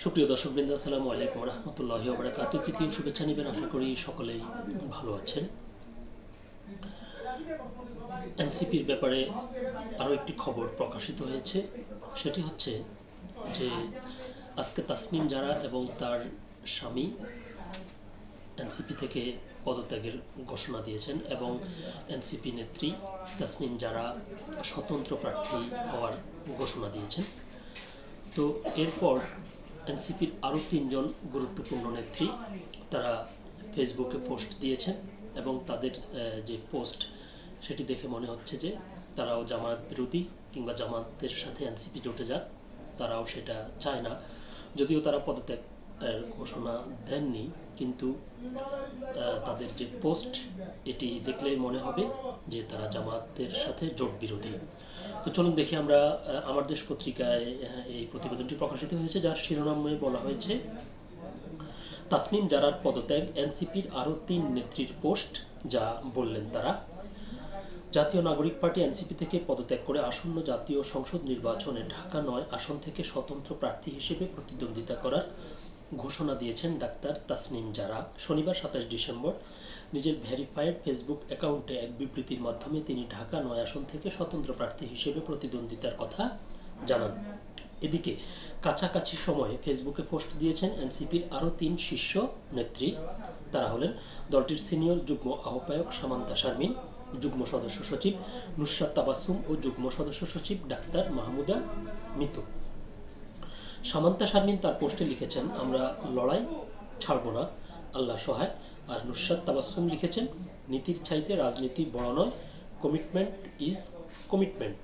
সুপ্রিয় দর্শকবৃন্দ, আসসালামু আলাইকুম রহমতুল্লাহি ওয়া বারাকাতুহু। প্রীতি ও শুভেচ্ছা নেবেন, আশা করি সকলেই ভালো আছেন। এনসিপির ব্যাপারে আরও একটি খবর প্রকাশিত হয়েছে, সেটি হচ্ছে যে আজকে তাসনিম জারা এবং তার স্বামী এনসিপি থেকে পদত্যাগের ঘোষণা দিয়েছেন এবং এনসিপি নেত্রী তাসনিম জারা স্বতন্ত্র প্রার্থী হওয়ার ঘোষণা দিয়েছেন। তো এরপর এনসিপির আরও তিনজন গুরুত্বপূর্ণ নেত্রী তারা ফেসবুকে পোস্ট দিয়েছেন এবং তাদের যে পোস্ট সেটি দেখে মনে হচ্ছে যে তারাও জামায়াত বিরোধী কিংবা জামায়াতের সাথে এনসিপি জোটে যাক, তারাও সেটা চায় না। যদিও তারা পদত্যাগের ঘোষণা দেননি, কিন্তু তাদের যে পোস্ট এটি দেখলেই মনে হবে যে তারা জামায়াতের সাথে জোট বিরোধী। তো চলুন দেখি আমরা, আমার দেশ পত্রিকায় এই প্রতিবেদনটি প্রকাশিত হয়েছে, যার শিরোনামে বলা হয়েছে তাসনিম জারার পদত্যাগ, এনসিপির আরও ৩ নেত্রীর পোস্ট যা বললেন তারা। জাতীয় নাগরিক পার্টি এনসিপি থেকে পদত্যাগ করে আসন্ন জাতীয় সংসদ নির্বাচনে ঢাকা ৯ আসন থেকে স্বতন্ত্র প্রার্থী হিসেবে প্রতিদ্বন্দ্বিতা করার ঘোষণা দিয়েছেন ডাক্তার তাসনিম জারা। শনিবার ২৭ ডিসেম্বর নিজের ভেরিফাইড ফেসবুক অ্যাকাউন্টে এক বিবৃতির মাধ্যমে তিনি ঢাকা ৯ আসন থেকে স্বতন্ত্র প্রার্থী হিসেবে প্রতিদ্বন্দ্বিতার কথা জানান। এদিকে কাছাকাছি সময়ে ফেসবুকে পোস্ট দিয়েছেন এনসিপির আরও ৩ শীর্ষ নেত্রী। তারা হলেন দলটির সিনিয়র যুগ্ম আহ্বায়ক সামান্তা শারমিন, যুগ্ম সদস্য সচিব নুসরাত তাবাসসুম ও যুগ্ম সদস্য সচিব ডাক্তার মাহমুদা মিতু। সামান্তা শারমিন তার পোস্টে লিখেছেন, আমরা লড়াই ছাড়ব না, আল্লাহ সহায়। আর নুসরাত তাবাসসুম লিখেছেন, নীতির চাইতে রাজনীতি বড় নয়, কমিটমেন্ট ইজ কমিটমেন্ট।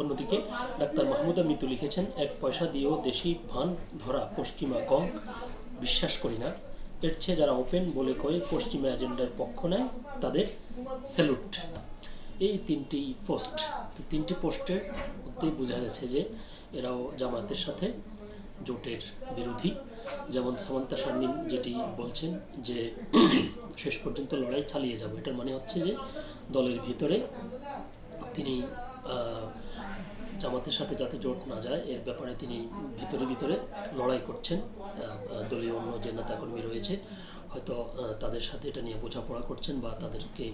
অন্যদিকে ডাক্তার মাহমুদা মিতু লিখেছেন, এক পয়সা দিয়েও দেশি ভান ধরা পশ্চিমা গং বিশ্বাস করি না, এর চেয়ে যারা ওপেন বলে কয়ে পশ্চিমা এজেন্ডার পক্ষ নেয় তাদের স্যালুট। এই 3টি পোস্ট, তো 3টি পোস্টের মধ্যেই বোঝা গেছে যে এরাও জামায়াতের সাথে জোটের বিরোধী। যেমন সামান্তা শারমিন যেটি বলছেন যে শেষ পর্যন্ত লড়াই চালিয়ে যাব, এটার মানে হচ্ছে যে দলের ভিতরে তিনি জামাতের সাথে যাতে জোট না যায় এর ব্যাপারে তিনি ভিতরে লড়াই করছেন। দলীয় অন্য যে নেতাকর্মী রয়েছে হয়তো তাদের সাথে এটা নিয়ে বোঝাপড়া করছেন বা তাদেরকে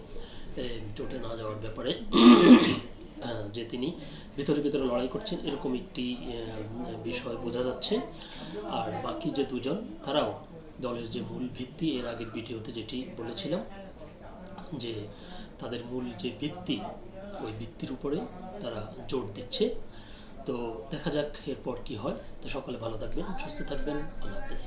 জোটে না যাওয়ার ব্যাপারে যে তিনি ভিতরে লড়াই করছেন, এরকম একটি বিষয় বোঝা যাচ্ছে। আর বাকি যে দুজন তারাও দলের যে মূল ভিত্তি, এর আগের ভিডিওতে যেটি বলেছিলাম যে তাদের মূল যে ভিত্তি ওই ভিত্তির উপরে তারা জোর দিচ্ছে। তো দেখা যাক এরপর কি হয়। তো সকলে ভালো থাকবেন, সুস্থ থাকবেন, আল্লাহ হাফেজ।